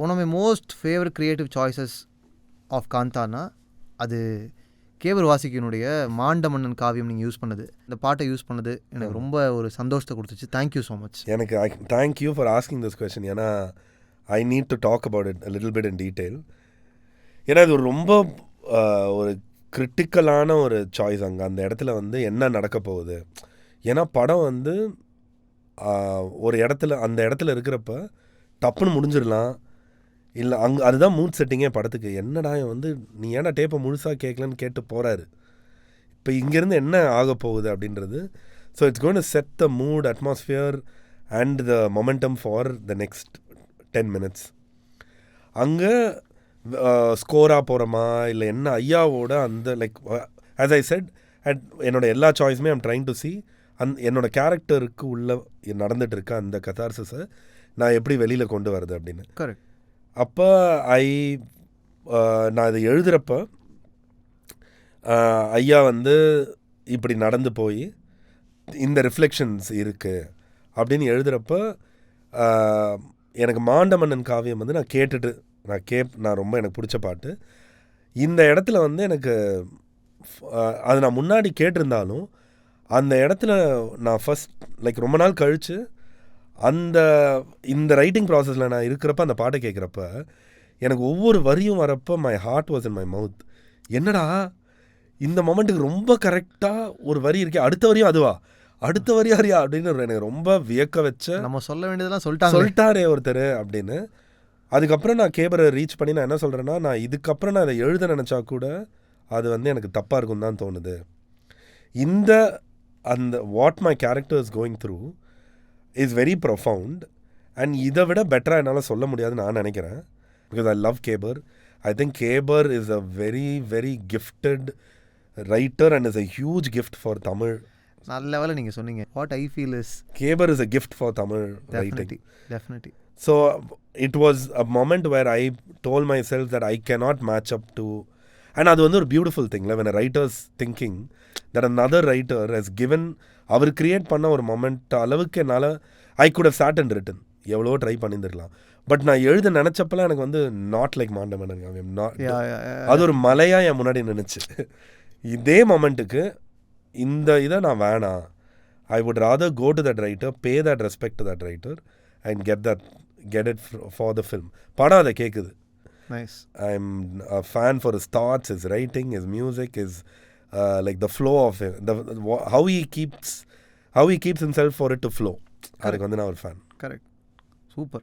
One of my most favourite creative choices of காந்தானா அது கேவர் வாசிக்கினுடைய மாண்ட மன்னன் காவியம் நீங்கள் யூஸ் பண்ணது, இந்த பாட்டை யூஸ் பண்ணது எனக்கு ரொம்ப ஒரு சந்தோஷத்தை கொடுத்துச்சு. Thank you so much. எனக்கு thank you for asking this question. ஏன்னா I need to talk about it little bit in detail. ஏன்னா இது ஒரு ரொம்ப ஒரு கிரிட்டிக்கலான ஒரு சாய்ஸ். அங்கே அந்த இடத்துல வந்து என்ன நடக்க போகுது. ஏன்னா படம் வந்து ஒரு இடத்துல அந்த இடத்துல இருக்கிறப்ப டப்புன்னு முடிஞ்சிடலாம், இல்லை அதுதான் மூட் செட்டிங்கே படத்துக்கு. என்னடா வந்து நீ ஏன்னா டேப்பை முழுசாக கேட்கலன்னு கேட்டு போகிறாரு, இப்போ இங்கேருந்து என்ன ஆக போகுது அப்படின்றது. So it's going to set the mood, atmosphere and the momentum for the next 10 minutes. அங்கே ஸ்கோராக போகிறோமா இல்லை என்ன ஐயாவோட அந்த லைக் ஆஸ் ஐ செட் என்னோட எல்லா சாய்ஸுமே ஐம் ட்ரைங் டு சி என்னோட கேரக்டருக்கு உள்ள நடந்துட்டு இருக்க அந்த கதார்சிஸை நான் எப்படி வெளியில் கொண்டு வரது அப்படின்னு. கரெக்ட். அப்போ நான் இதை எழுதுகிறப்ப ஐயா வந்து இப்படி நடந்து போய் இந்த ரிஃப்ளெக்ஷன்ஸ் இருக்குது அப்படின்னு எழுதுகிறப்ப எனக்கு மாண்ட மன்னன் காவியம் வந்து நான் கேட்டுட்டு நான் ரொம்ப எனக்கு பிடிச்ச பாட்டு. இந்த இடத்துல வந்து எனக்கு அது நான் முன்னாடி கேட்டிருந்தாலும் அந்த இடத்துல நான் ஃபஸ்ட் லைக் ரொம்ப நாள் கழித்து இந்த ரைட்டிங் ப்ராசஸில் நான் இருக்கிறப்ப அந்த பாட்டை கேட்குறப்ப எனக்கு ஒவ்வொரு வரியும் வரப்போ my heart was in my mouth. என்னடா இந்த மொமெண்ட்டுக்கு ரொம்ப கரெக்டாக ஒரு வரி இருக்கே, அடுத்த வரியும் அதுவா, அடுத்த வரி அறியா அப்படின்னு எனக்கு ரொம்ப வியக்க வச்ச. நம்ம சொல்ல வேண்டியதெல்லாம் சொல்லிட்டாரே ஒருத்தர் அப்படின்னு. அதுக்கப்புறம் நான் கேபரை ரீச் பண்ணி நான் என்ன சொல்கிறேன்னா, நான் இதுக்கப்புறம் நான் அதை எழுத நினச்சா கூட அது வந்து எனக்கு தப்பாக இருக்கும் தான் தோணுது. அந்த what my character is going through is very profound and இதை விட பெட்டராக என்னால் சொல்ல முடியாதுன்னு நான் நினைக்கிறேன். Because I love கேபர். I think கேபர் is a very very gifted writer and is a huge gift for Tamil. நல்ல லெவலில் நீங்கள் சொன்னீங்க. What I feel is கேபர் is a gift for Tamil writing. Definitely. So it was a moment where I told myself that I cannot match up to, and அது வந்து ஒரு beautiful thing when a writer's thinking that another writer has given, அவர் create பண்ண ஒரு moment அளவுக்கு என்னால் I could have sat and written, எவ்வளோ try பண்ணியிருந்துருக்கலாம். பட் நான் எழுத நினச்சப்பெல்லாம் எனக்கு வந்து நாட் லைக் மாண்ட மன்னன் காவியம், அது ஒரு மலையாக என் முன்னாடி நினச்சி. இதே மொமெண்ட்டுக்கு இந்த இதை நான் வேணாம், I would rather go to that writer, pay that respect to that writer and get it for the film. படம் அதை கேட்குது. Nice. I'm a fan for his thoughts, his writing, his music, his like the flow of it, how he keeps himself for it to flow. அதுக்கு வந்து நான் ஒரு fan. Correct. Super.